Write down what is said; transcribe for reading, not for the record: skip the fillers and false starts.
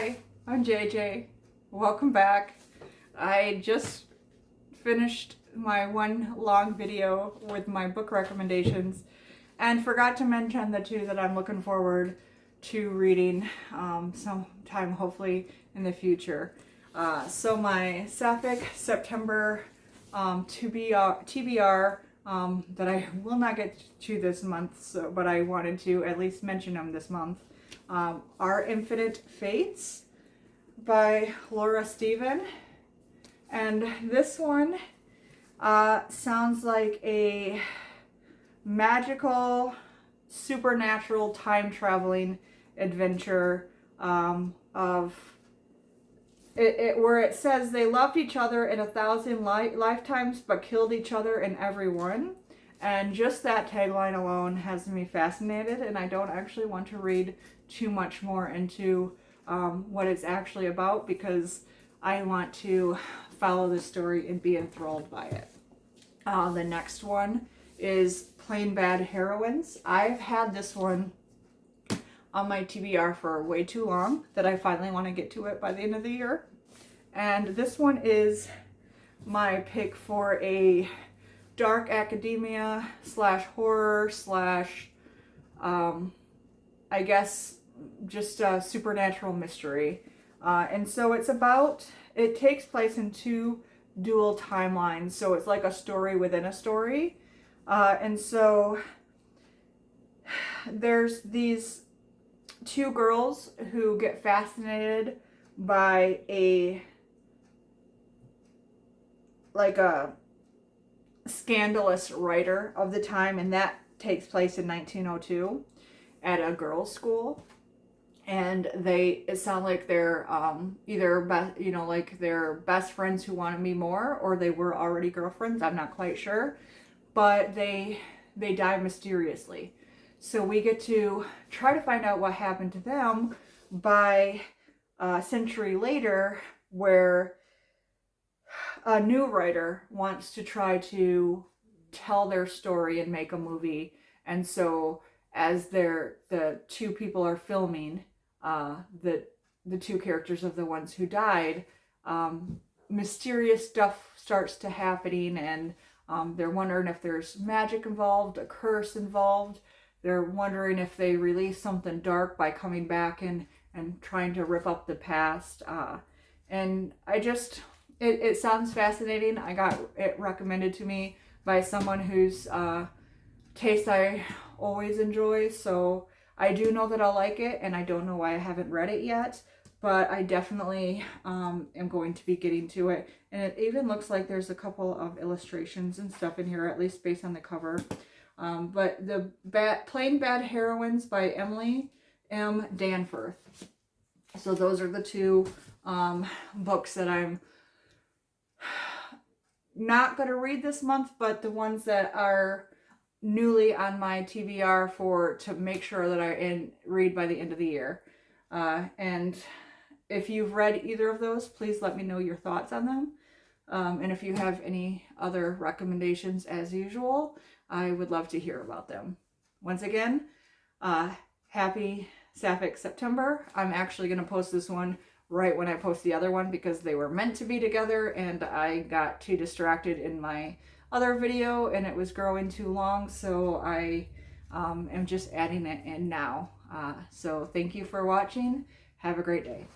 Hi, I'm JJ. Welcome back. I just finished my one long video with my book recommendations and forgot to mention the two that I'm looking forward to reading sometime hopefully in the future. So my Sapphic September TBR that I will not get to this month, but I wanted to at least mention them this month. Our Infinite Fates by Laura Stephen. And this one sounds like a magical, supernatural, time-traveling adventure where it says they loved each other in 1,000 lifetimes but killed each other in every one. And just that tagline alone has me fascinated, and I don't actually want to read too much more into what it's actually about because I want to follow the story and be enthralled by it. The next one is Plain Bad Heroines. I've had this one on my TBR for way too long that I finally want to get to it by the end of the year. And this one is my pick for a dark academia slash horror slash I guess just a supernatural mystery. And so it takes place in two dual timelines. So it's like a story within a story. And so there's these two girls who get fascinated by a scandalous writer of the time, and that takes place in 1902 at a girls' school. And it sounds like they're either they're best friends who want to be more, or they were already girlfriends. I'm not quite sure, but they die mysteriously. So we get to try to find out what happened to them by a century later, where a new writer wants to try to tell their story and make a movie. And so as the two people are filming, the two characters of the ones who died, mysterious stuff starts to happening, and they're wondering if there's magic involved, a curse involved. They're wondering if they release something dark by coming back and trying to rip up the past. And it sounds fascinating. I got it recommended to me by someone whose taste I always enjoy. So I do know that I'll like it, and I don't know why I haven't read it yet, but I definitely am going to be getting to it. And it even looks like there's a couple of illustrations and stuff in here, at least based on the cover. But the Plain Bad Heroines by Emily M. Danforth. So those are the two books that I'm not going to read this month, but the ones that are newly on my TBR to make sure that I read by the end of the year. And if you've read either of those, please let me know your thoughts on them. And if you have any other recommendations, as usual, I would love to hear about them. Once again, happy Sapphic September. I'm actually going to post this one right when I post the other one because they were meant to be together, and I got too distracted in my other video and it was growing too long, so I am just adding it in now. So thank you for watching. Have a great day.